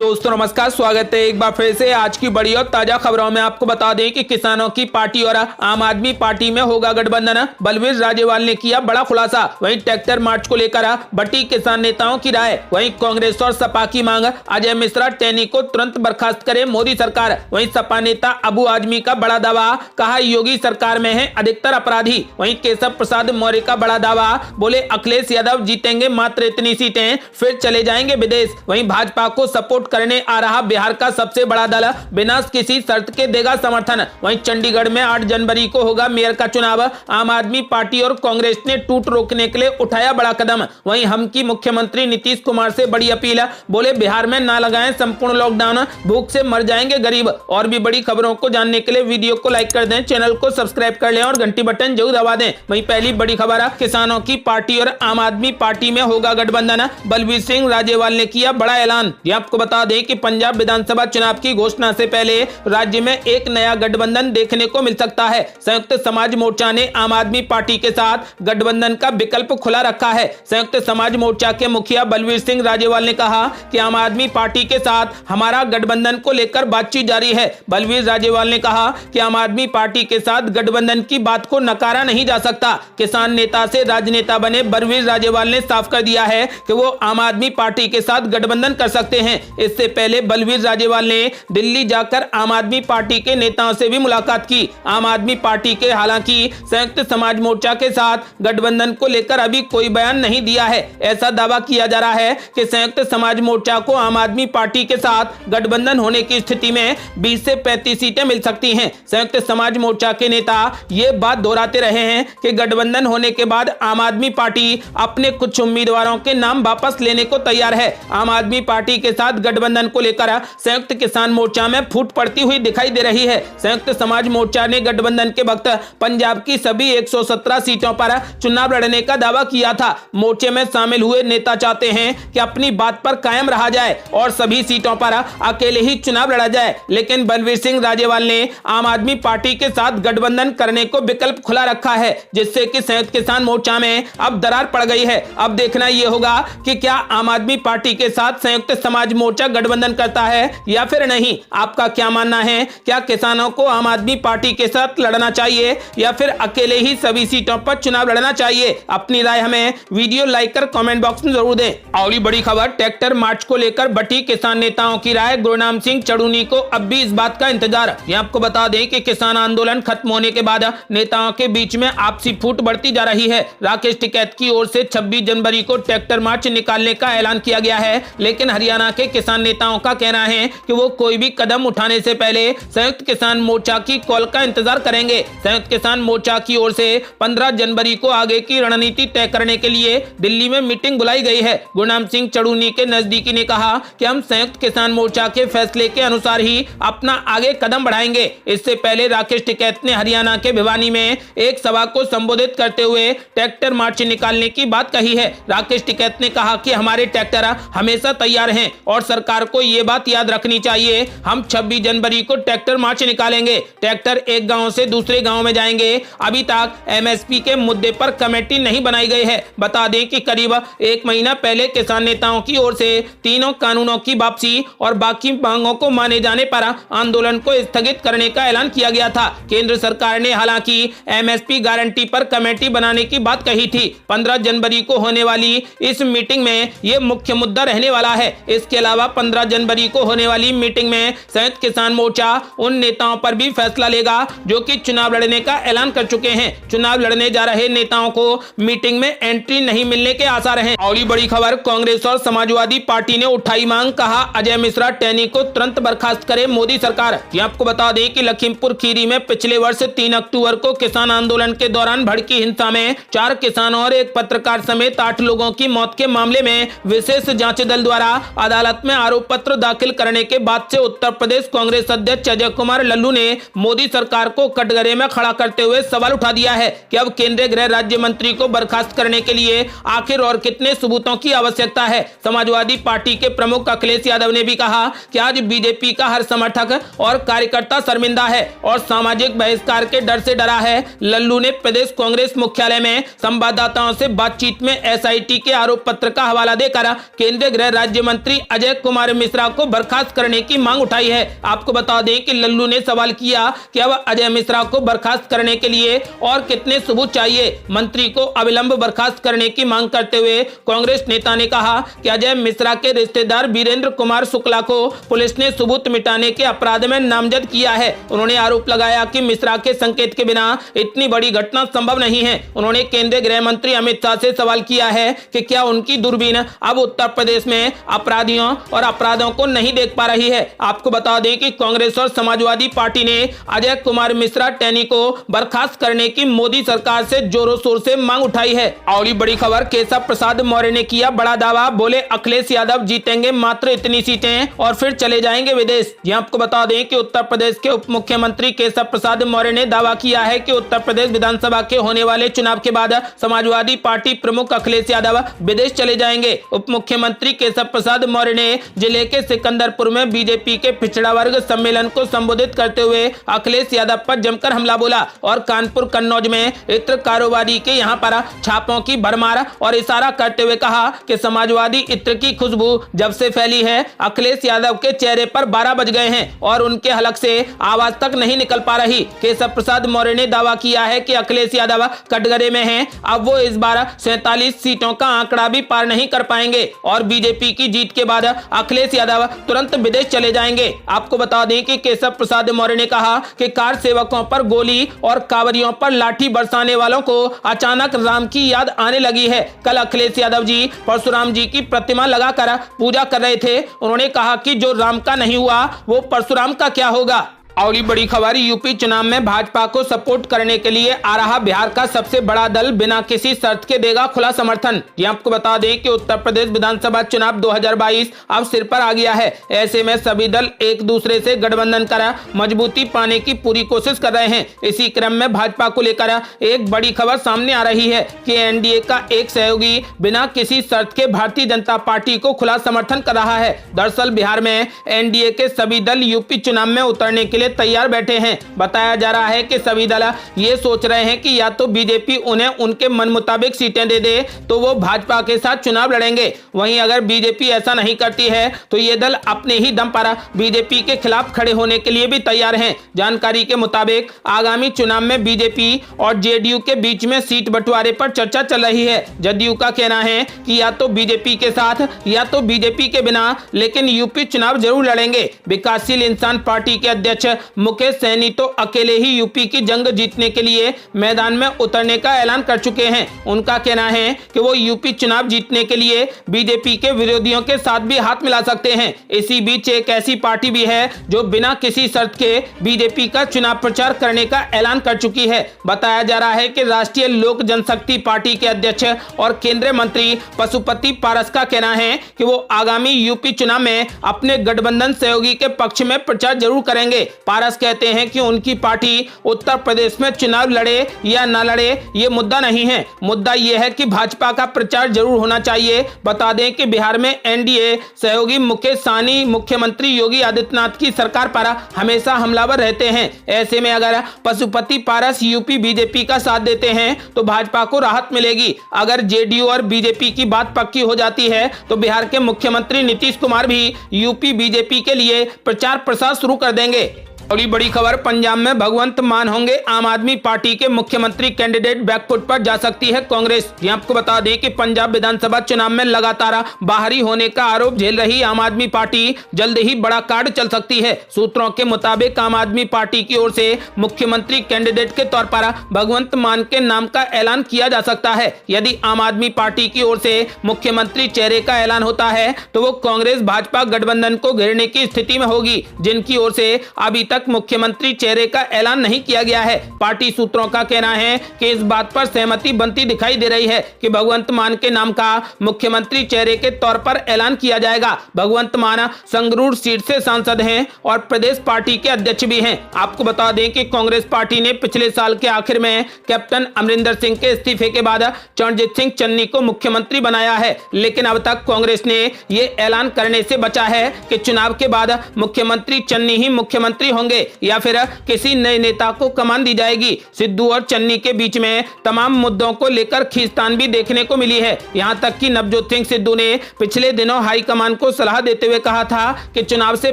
दोस्तों नमस्कार, स्वागत है एक बार फिर से आज की बड़ी और ताजा खबरों में। आपको बता दें कि किसानों की पार्टी और आम आदमी पार्टी में होगा गठबंधन। बलवीर राजेवाल ने किया बड़ा खुलासा। वहीं ट्रैक्टर मार्च को लेकर बटी किसान नेताओं की राय। वहीं कांग्रेस और सपा की मांग, अजय मिश्रा टैनी को तुरंत बर्खास्त करे मोदी सरकार। वहीं सपा नेता अबू आजमी का बड़ा दावा, कहा योगी सरकार में है अधिकतर अपराधी। वहीं केशव प्रसाद मौर्य का बड़ा दावा, बोले अखिलेश यादव जीतेंगे मात्र इतनी सीटें, फिर चले जाएंगे विदेश। वहीं भाजपा को सपोर्ट करने आ रहा बिहार का सबसे बड़ा दल बिना किसी शर्त के देगा समर्थन। वहीं चंडीगढ़ में 8 जनवरी को होगा मेयर का चुनाव। आम आदमी पार्टी और कांग्रेस ने टूट रोकने के लिए उठाया बड़ा कदम। वहीं हम की मुख्यमंत्री नीतीश कुमार से बड़ी अपील, बोले बिहार में ना लगाएं संपूर्ण लॉकडाउन, भूख से मर जाएंगे गरीब। और भी बड़ी खबरों को जानने के लिए वीडियो को लाइक कर दें, चैनल को सब्सक्राइब कर लें और घंटी बटन जरूर दबा दें। वहीं पहली बड़ी खबर है, किसानों की पार्टी और आम आदमी पार्टी में होगा गठबंधन। बलवीर सिंह राजेवाल ने किया बड़ा ऐलान। आपको बता दें कि पंजाब विधानसभा चुनाव की घोषणा से पहले राज्य में एक नया गठबंधन देखने को मिल सकता है। संयुक्त समाज मोर्चा ने आम आदमी पार्टी के साथ गठबंधन का विकल्प खुला रखा है। संयुक्त समाज मोर्चा के मुखिया बलवीर सिंह राजेवाल ने कहा कि आम आदमी पार्टी के साथ हमारा गठबंधन को लेकर बातचीत जारी है। बलवीर राजेवाल ने कहा कि आम आदमी पार्टी के साथ गठबंधन की बात को नकारा नहीं जा सकता। किसान नेता से राजनेता बने बलवीर राजेवाल ने साफ कर दिया है कि वो आम आदमी पार्टी के साथ गठबंधन कर सकते हैं। इससे पहले बलवीर राजेवाल ने दिल्ली जाकर आम आदमी पार्टी के नेताओं से भी मुलाकात की। आम आदमी पार्टी के हालांकि संयुक्त समाज मोर्चा के साथ गठबंधन को लेकर अभी कोई बयान नहीं दिया है। ऐसा दावा किया जा रहा है कि संयुक्त समाज मोर्चा को आम आदमी पार्टी के साथ गठबंधन होने की स्थिति में 20 से 35 सीटें मिल सकती हैं। संयुक्त समाज मोर्चा के नेता ये बात दोहराते रहे हैं कि गठबंधन होने के बाद आम आदमी पार्टी अपने कुछ उम्मीदवारों के नाम वापस लेने को तैयार है। आम आदमी पार्टी के साथ गठबंधन को लेकर संयुक्त किसान मोर्चा में फूट पड़ती हुई दिखाई दे रही है। संयुक्त समाज मोर्चा ने गठबंधन के वक्त पंजाब की सभी 117 सीटों पर चुनाव लड़ने का दावा किया था। मोर्चे में शामिल हुए नेता चाहते हैं कि अपनी बात पर कायम रहा जाए और सभी सीटों पर अकेले ही चुनाव लड़ा जाए। लेकिन बलवीर सिंह राजेवाल ने आम आदमी पार्टी के साथ गठबंधन करने को विकल्प खुला रखा है, जिससे कि संयुक्त किसान मोर्चा में अब दरार पड़ गई है। अब देखना यह होगा कि क्या आम आदमी पार्टी के साथ संयुक्त समाज मोर्चा गठबंधन करता है या फिर नहीं। आपका क्या मानना है? क्या किसानों को आम आदमी पार्टी के साथ लड़ना चाहिए या फिर अकेले ही सभी सीटों पर चुनाव लड़ना चाहिए? अपनी राय हमें वीडियो लाइक कर कमेंट बॉक्स में जरूर दें। और बड़ी खबर, ट्रैक्टर मार्च को लेकर बटी किसान नेताओं की राय। गुरनाम सिंह चड़ूनी को अब भी इस बात का इंतजार। ये आपको बता दें कि किसान आंदोलन खत्म होने के बाद नेताओं के बीच में आपसी फूट बढ़ती जा रही है। राकेश टिकैत की ओर से 26 जनवरी को ट्रैक्टर मार्च निकालने का ऐलान किया गया है, लेकिन हरियाणा के किसान नेताओं का कहना है कि वो कोई भी कदम उठाने से पहले संयुक्त किसान मोर्चा की कॉल का इंतजार करेंगे। संयुक्त किसान मोर्चा की ओर से 15 जनवरी को आगे की रणनीति तय करने के लिए दिल्ली में मीटिंग बुलाई गई है। गुरनाम सिंह चड़ूनी के नजदीकी ने कहा कि हम संयुक्त किसान मोर्चा के फैसले के अनुसार ही अपना आगे कदम बढ़ाएंगे। इससे पहले राकेश टिकैत ने हरियाणा के भिवानी में एक सभा को संबोधित करते हुए ट्रैक्टर मार्च निकालने की बात कही है। राकेश टिकैत ने कहा कि हमारे ट्रैक्टर हमेशा तैयार हैं और सरकार को यह बात याद रखनी चाहिए, हम 26 जनवरी को ट्रैक्टर मार्च निकालेंगे। ट्रैक्टर एक गांव से दूसरे गांव में जाएंगे। अभी तक एमएसपी के मुद्दे पर कमेटी नहीं बनाई गई है। बता दें कि करीब 1 महीना पहले किसान नेताओं की ओर से तीनों कानूनों की वापसी और बाकी मांगों को माने जाने पर आंदोलन को स्थगित करने का ऐलान किया गया था। केंद्र सरकार ने हालांकि एमएसपी गारंटी पर कमेटी बनाने की बात कही थी। 15 जनवरी को होने वाली इस मीटिंग में यह मुख्य मुद्दा रहने वाला है। इसके अलावा 15 जनवरी को होने वाली मीटिंग में संयुक्त किसान मोर्चा उन नेताओं पर भी फैसला लेगा जो कि चुनाव लड़ने का ऐलान कर चुके हैं। चुनाव लड़ने जा रहे नेताओं को मीटिंग में एंट्री नहीं मिलने के आसार हैं। और बड़ी खबर, कांग्रेस और समाजवादी पार्टी ने उठाई मांग, कहा अजय मिश्रा टैनी को तुरंत बर्खास्त करे मोदी सरकार। ये आपको बता दें कि लखीमपुर खीरी में पिछले वर्ष 3 अक्टूबर को किसान आंदोलन के दौरान भड़की हिंसा में 4 किसानों और एक पत्रकार समेत 8 लोगों की मौत के मामले में विशेष जांच दल द्वारा अदालत में आरोप पत्र दाखिल करने के बाद से उत्तर प्रदेश कांग्रेस अध्यक्ष अजय कुमार लल्लू ने मोदी सरकार को कटघरे में खड़ा करते हुए सवाल उठा दिया है कि अब केंद्रीय गृह राज्य मंत्री को बर्खास्त करने के लिए आखिर और कितने सबूतों की आवश्यकता है। समाजवादी पार्टी के प्रमुख अखिलेश यादव ने भी कहा कि आज बीजेपी का हर समर्थक और कार्यकर्ता शर्मिंदा है और सामाजिक बहिष्कार के डर से डरा है। लल्लू ने प्रदेश कांग्रेस मुख्यालय में संवाददाताओं से बातचीत में एसआईटी के आरोप पत्र का हवाला देकर केंद्रीय गृह राज्य मंत्री अजय कुमार कुमार मिश्रा को बर्खास्त करने की मांग उठाई है। आपको बता दें कि लल्लू ने सवाल किया कि अब अजय मिश्रा को बर्खास्त करने के लिए और कितने सबूत चाहिए। मंत्री को अविलंब बर्खास्त करने की मांग करते हुए कांग्रेस नेता ने कहा कि अजय मिश्रा के रिश्तेदार वीरेंद्र कुमार शुक्ला को पुलिस ने सबूत मिटाने के अपराध में नामजद किया है। उन्होंने आरोप लगाया कि मिश्रा के संकेत के बिना इतनी बड़ी घटना संभव नहीं है। उन्होंने केंद्रीय गृह मंत्री अमित शाह से सवाल किया है कि क्या उनकी दूरबीन अब उत्तर प्रदेश में अपराधियों और अपराधों को नहीं देख पा रही है। आपको बता दें कि कांग्रेस और समाजवादी पार्टी ने अजय कुमार मिश्रा टैनी को बर्खास्त करने की मोदी सरकार से जोरों शोर से मांग उठाई है। और बड़ी खबर, केशव प्रसाद मौर्य ने किया बड़ा दावा, बोले अखिलेश यादव जीतेंगे मात्र इतनी सीटें और फिर चले जाएंगे विदेश। यहां आपको बता दें कि उत्तर प्रदेश के उप मुख्यमंत्री केशव प्रसाद मौर्य ने दावा किया है कि उत्तर प्रदेश विधानसभा के होने वाले चुनाव के बाद समाजवादी पार्टी प्रमुख अखिलेश यादव विदेश चले जाएंगे। उप मुख्यमंत्री केशव प्रसाद मौर्य ने जिले के सिकंदरपुर में बीजेपी के पिछड़ा वर्ग सम्मेलन को संबोधित करते हुए अखिलेश यादव पर जमकर हमला बोला और कानपुर कन्नौज में इत्र कारोबारी के यहां पर छापों की भरमार और इशारा करते हुए कहा कि समाजवादी इत्र की खुशबू जब से फैली है अखिलेश यादव के चेहरे पर 12 बज गए हैं और उनके हलक से आवाज तक नहीं निकल पा रही। केशव प्रसाद मौर्य ने दावा किया है कि अखिलेश यादव कटघरे में हैं, अब वो इस बार 47 सीटों का आंकड़ा भी पार नहीं कर पाएंगे और बीजेपी की जीत के बाद अखिलेश यादव तुरंत विदेश चले जाएंगे। आपको बता दें कि केशव प्रसाद मौर्य ने कहा कि कार सेवकों पर गोली और कांवरियों पर लाठी बरसाने वालों को अचानक राम की याद आने लगी है। कल अखिलेश यादव जी परशुराम जी की प्रतिमा लगाकर पूजा कर रहे थे। उन्होंने कहा कि जो राम का नहीं हुआ वो परशुराम का क्या होगा। अगली बड़ी खबर, यूपी चुनाव में भाजपा को सपोर्ट करने के लिए आ रहा बिहार का सबसे बड़ा दल बिना किसी शर्त के देगा खुला समर्थन। ये आपको बता दें कि उत्तर प्रदेश विधानसभा चुनाव 2022 अब सिर पर आ गया है। ऐसे में सभी दल एक दूसरे से गठबंधन कर मजबूती पाने की पूरी कोशिश कर रहे हैं। इसी क्रम में भाजपा को लेकर एक बड़ी खबर सामने आ रही है कि एनडीए का एक सहयोगी बिना किसी शर्त के भारतीय जनता पार्टी को खुला समर्थन कर रहा है। दरअसल बिहार में एनडीए के सभी दल यूपी चुनाव में उतरने के लिए तैयार बैठे हैं। बताया जा रहा है कि सभी दल ये सोच रहे हैं कि या तो बीजेपी उन्हें उनके मन मुताबिक सीटें दे दे तो वो भाजपा के साथ चुनाव लड़ेंगे। वहीं अगर बीजेपी ऐसा नहीं करती है तो ये दल अपने ही दम पर बीजेपी के खिलाफ खड़े होने के लिए भी तैयार हैं। जानकारी के मुताबिक आगामी चुनाव में बीजेपी और जेडीयू के बीच में सीट बंटवारे पर चर्चा चल रही है। जदयू का कहना है कि या तो बीजेपी के साथ या तो बीजेपी के बिना, लेकिन यूपी चुनाव जरूर लड़ेंगे। विकासशील इंसान पार्टी के अध्यक्ष मुकेश सहनी तो अकेले ही यूपी की जंग जीतने के लिए मैदान में उतरने का ऐलान कर चुके हैं। उनका कहना है कि वो यूपी चुनाव जीतने के लिए बीजेपी के विरोधियों के साथ भी हाथ मिला सकते हैं। इसी बीच एक ऐसी पार्टी भी है जो बिना किसी शर्त के बीजेपी का चुनाव प्रचार करने का ऐलान कर चुकी है। बताया जा रहा है कि राष्ट्रीय लोक जनशक्ति पार्टी के अध्यक्ष और केंद्रीय मंत्री पशुपति पारस का कहना है कि वो आगामी यूपी चुनाव में अपने गठबंधन सहयोगी के पक्ष में प्रचार जरूर करेंगे। पारस कहते हैं कि उनकी पार्टी उत्तर प्रदेश में चुनाव लड़े या न लड़े ये मुद्दा नहीं है, मुद्दा यह है कि भाजपा का प्रचार जरूर होना चाहिए। बता दें कि बिहार में एनडीए सहयोगी मुकेश सहनी मुख्यमंत्री योगी आदित्यनाथ की सरकार पर हमेशा हमलावर रहते हैं। ऐसे में अगर पशुपति पारस यूपी बीजेपी का साथ देते हैं तो भाजपा को राहत मिलेगी। अगर जेडीयू और बीजेपी की बात पक्की हो जाती है तो बिहार के मुख्यमंत्री नीतीश कुमार भी यूपी बीजेपी के लिए प्रचार प्रसार शुरू कर देंगे। अगली बड़ी खबर, पंजाब में भगवंत मान होंगे आम आदमी पार्टी के मुख्यमंत्री कैंडिडेट, बैकफुट पर जा सकती है कांग्रेस। ये आपको बता दें कि पंजाब विधानसभा चुनाव में लगातार बाहरी होने का आरोप झेल रही आम आदमी पार्टी जल्द ही बड़ा कार्ड चल सकती है। सूत्रों के मुताबिक आम आदमी पार्टी की ओर से मुख्यमंत्री कैंडिडेट के तौर पर भगवंत मान के नाम का ऐलान किया जा सकता है। यदि आम आदमी पार्टी की ओर से मुख्यमंत्री चेहरे का ऐलान होता है तो वो कांग्रेस भाजपा गठबंधन को घेरने की स्थिति में होगी, जिनकी ओर से अभी तक मुख्यमंत्री चेहरे का ऐलान नहीं किया गया है। पार्टी सूत्रों का कहना है कि इस बात पर सहमति बनती दिखाई दे रही है कि भगवंत मान के नाम का मुख्यमंत्री चेहरे के तौर पर ऐलान किया जाएगा। भगवंत मान संगरूर सीट से सांसद हैं और प्रदेश पार्टी के अध्यक्ष भी हैं। आपको बता दें कि कांग्रेस पार्टी ने पिछले साल के आखिर में कैप्टन अमरिंदर सिंह के इस्तीफे के बाद चरणजीत सिंह चन्नी को मुख्यमंत्री बनाया है, लेकिन अब तक कांग्रेस ने यह ऐलान करने से बचा है कि चुनाव के बाद मुख्यमंत्री चन्नी ही मुख्यमंत्री होंगे। होंगे या फिर किसी नए नेता को कमान दी जाएगी। सिद्धू और चन्नी के बीच में तमाम मुद्दों को लेकर खींचतान भी देखने को मिली है। यहां तक कि नवजोत सिंह सिद्धू ने पिछले दिनों हाईकमान को सलाह देते हुए कहा था कि चुनाव से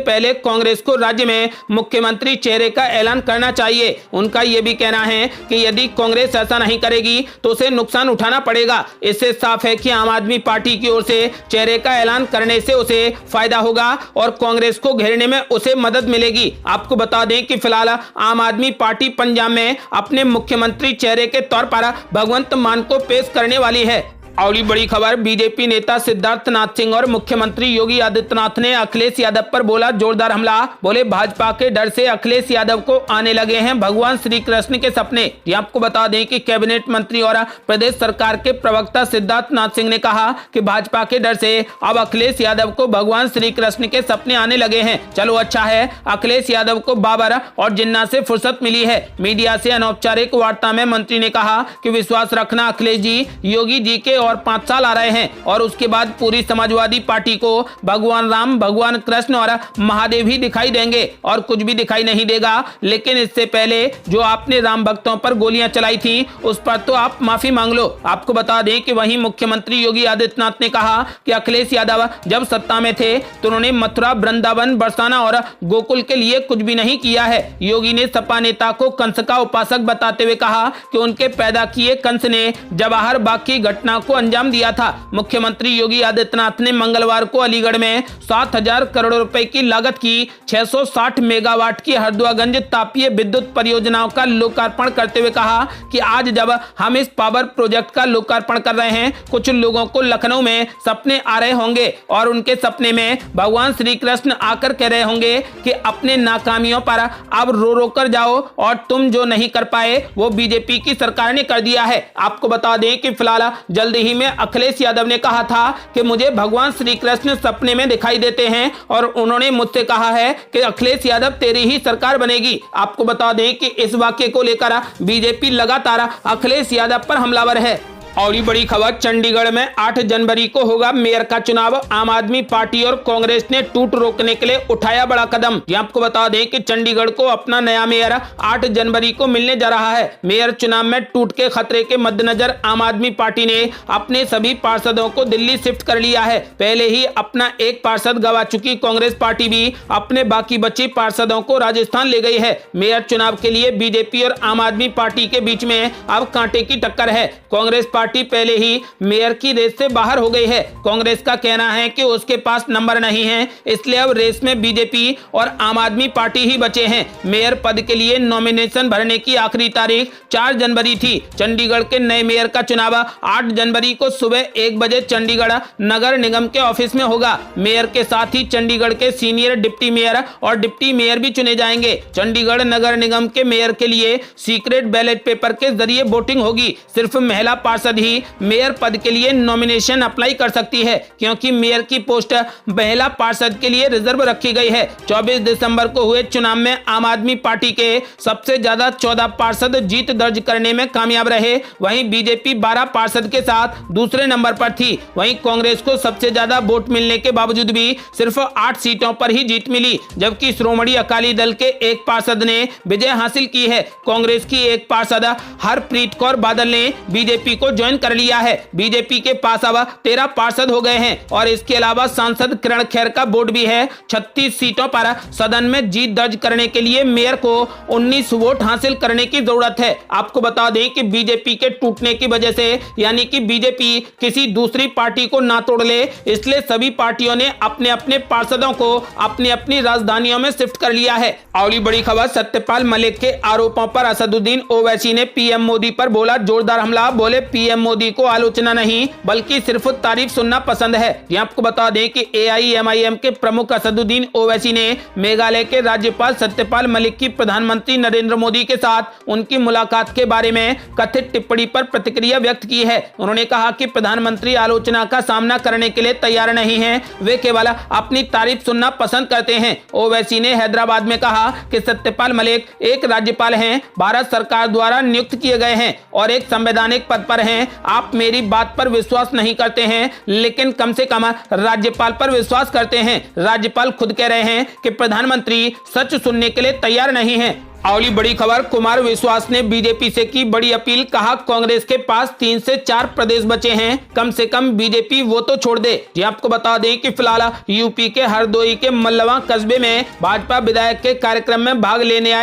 पहले कांग्रेस को राज्य में मुख्यमंत्री चेहरे का ऐलान करना चाहिए। उनका यह भी कहना है कि यदि कांग्रेस ऐसा नहीं करेगी तो उसे नुकसान उठाना पड़ेगा। इससे साफ है कि आम आदमी पार्टी की ओर से चेहरे का ऐलान करने से उसे फायदा होगा और कांग्रेस को घेरने में उसे मदद मिलेगी। आपको बता दें कि फिलहाल आम आदमी पार्टी पंजाब में अपने मुख्यमंत्री चेहरे के तौर पर भगवंत मान को पेश करने वाली है। अगली बड़ी खबर, बीजेपी नेता सिद्धार्थनाथ सिंह और मुख्यमंत्री योगी आदित्यनाथ ने अखिलेश यादव पर बोला जोरदार हमला। बोले भाजपा के डर से अखिलेश यादव को आने लगे हैं भगवान श्री कृष्ण के सपने। ये आपको बता दें कि कैबिनेट मंत्री और प्रदेश सरकार के प्रवक्ता सिद्धार्थनाथ सिंह ने कहा कि भाजपा के डर से अब अखिलेश यादव को भगवान श्री कृष्ण के सपने आने लगे हैं। चलो अच्छा है, अखिलेश यादव को बाबर और जिन्ना से फुर्सत मिली है। मीडिया से अनौपचारिक वार्ता में मंत्री ने कहा कि विश्वास रखना अखिलेश जी, योगी जी के और 5 साल आ रहे हैं और उसके बाद पूरी समाजवादी पार्टी को भगवान राम, भगवान कृष्ण और महादेव ही दिखाई देंगे और कुछ भी दिखाई नहीं देगा। लेकिन इससे पहले जो आपने राम भक्तों पर गोलियां चलाई थी उस पर तो आप माफी मांग लो। आपको बता दें कि वहीं मुख्यमंत्री योगी आदित्यनाथ ने कहा कि अखिलेश यादव जब सत्ता में थे तो उन्होंने मथुरा, वृंदावन, बरसाना और गोकुल के लिए कुछ भी नहीं किया है। योगी ने सपा नेता को कंस का उपासक बताते हुए कहा कि उनके पैदा किए कंस ने जवाहर बाग की घटना को अंजाम दिया था। मुख्यमंत्री योगी आदित्यनाथ ने मंगलवार को अलीगढ़ में 7,000 करोड़ रुपए की लागत की 660 मेगावाट की हरदुआगंज तापीय विद्युत परियोजनाओं का लोकार्पण करते हुए कहा कि आज जब हम इस पावर प्रोजेक्ट का लोकार्पण कर रहे हैं, कुछ लोगों को लखनऊ में सपने आ रहे होंगे और उनके सपने में भगवान श्री कृष्ण आकर कह रहे होंगे कि अपने नाकामियों पर अब रो रो कर जाओ और तुम जो नहीं कर पाए वो बीजेपी की सरकार ने कर दिया है। आपको बता दें कि फिलहाल जल्द ही में अखिलेश यादव ने कहा था कि मुझे भगवान श्री कृष्ण सपने में दिखाई देते हैं और उन्होंने मुझसे कहा है कि अखिलेश यादव तेरी ही सरकार बनेगी। आपको बता दें कि इस वाक्य को लेकर बीजेपी लगातार अखिलेश यादव पर हमलावर है। और बड़ी खबर, चंडीगढ़ में 8 जनवरी को होगा मेयर का चुनाव। आम आदमी पार्टी और कांग्रेस ने टूट रोकने के लिए उठाया बड़ा कदम। ये आपको बता दें कि चंडीगढ़ को अपना नया मेयर 8 जनवरी को मिलने जा रहा है। मेयर चुनाव में टूट के खतरे के मद्देनजर आम आदमी पार्टी ने अपने सभी पार्षदों को दिल्ली शिफ्ट कर लिया है। पहले ही अपना एक पार्षद गवा चुकी कांग्रेस पार्टी भी अपने बाकी बचे पार्षदों को राजस्थान ले गई है। मेयर चुनाव के लिए बीजेपी और आम आदमी पार्टी के बीच में अब कांटे की टक्कर है। कांग्रेस पार्टी पहले ही मेयर की रेस से बाहर हो गई है। कांग्रेस का कहना है कि उसके पास नंबर नहीं है, इसलिए अब रेस में बीजेपी और आम आदमी पार्टी ही बचे हैं। मेयर पद के लिए नॉमिनेशन भरने की आखिरी तारीख 4 जनवरी थी। चंडीगढ़ के नए मेयर का चुनाव 8 जनवरी को सुबह 1 बजे चंडीगढ़ नगर निगम के ऑफिस में होगा। मेयर के साथ ही चंडीगढ़ के सीनियर डिप्टी मेयर और डिप्टी मेयर भी चुने जाएंगे। चंडीगढ़ नगर निगम के मेयर के लिए सीक्रेट बैलेट पेपर के जरिए वोटिंग होगी। सिर्फ महिला पार्षद ही मेयर पद के लिए नॉमिनेशन अप्लाई कर सकती है, क्योंकि मेयर की पोस्ट महिला पार्षद के लिए रिजर्व रखी गई है। 24 दिसंबर को हुए चुनाव में आम आदमी पार्टी के सबसे ज्यादा 14 पार्षद जीत दर्ज करने में कामयाब रहे। वहीं बीजेपी 12 पार्षद के साथ दूसरे नंबर पर थी। वहीं कांग्रेस को सबसे ज्यादा वोट मिलने के बावजूद भी सिर्फ 8 सीटों पर ही जीत मिली, जबकि श्रोमणी अकाली दल के एक पार्षद ने विजय हासिल की है। कांग्रेस की एक पार्षद हरप्रीत कौर बादल ने बीजेपी को ज्वाइन कर लिया है। बीजेपी के पास अब 13 पार्षद हो गए हैं और इसके अलावा सांसद किरण खेर का वोट भी है। 36 सीटों पर सदन में जीत दर्ज करने के लिए मेयर को 19 वोट हासिल करने की जरूरत है। आपको बता दें कि बीजेपी के टूटने की वजह से, यानी कि बीजेपी किसी दूसरी पार्टी को ना तोड़ ले, इसलिए सभी पार्टियों ने अपने अपने पार्षदों को अपनी अपनी राजधानियों में शिफ्ट कर लिया है। अगली बड़ी खबर, सत्यपाल मलिक के आरोपों पर असदुद्दीन ओवैसी ने पीएम मोदी पर बोला जोरदार हमला। बोले पीएम मोदी को आलोचना नहीं बल्कि सिर्फ तारीफ सुनना पसंद है। ये आपको बता दें कि AIMIM के प्रमुख असदुद्दीन ओवैसी ने मेघालय के राज्यपाल सत्यपाल मलिक की प्रधानमंत्री नरेंद्र मोदी के साथ उनकी मुलाकात के बारे में कथित टिप्पणी पर प्रतिक्रिया व्यक्त की है। उन्होंने कहा कि प्रधानमंत्री आलोचना का सामना करने के लिए तैयार नहीं है, वे केवल अपनी तारीफ सुनना पसंद करते हैं। ओवैसी ने हैदराबाद में कहा कि सत्यपाल मलिक एक राज्यपाल हैं, भारत सरकार द्वारा नियुक्त किए गए हैं और एक संवैधानिक पद पर हैं। हैं आप मेरी बात पर विश्वास नहीं करते हैं, लेकिन कम से कम राज्यपाल पर विश्वास करते हैं। राज्यपाल खुद कह रहे हैं कि प्रधानमंत्री सच सुनने के लिए तैयार नहीं है। अगली बड़ी खबर, कुमार विश्वास ने बीजेपी से की बड़ी अपील, कहा कांग्रेस के पास 3 से 4 प्रदेश बचे हैं, कम से कम बीजेपी वो तो छोड़ दे। जी आपको बता दें कि फिलहाल यूपी के हरदोई के मल्लवा कस्बे में भाजपा विधायक के कार्यक्रम में भाग लेने आए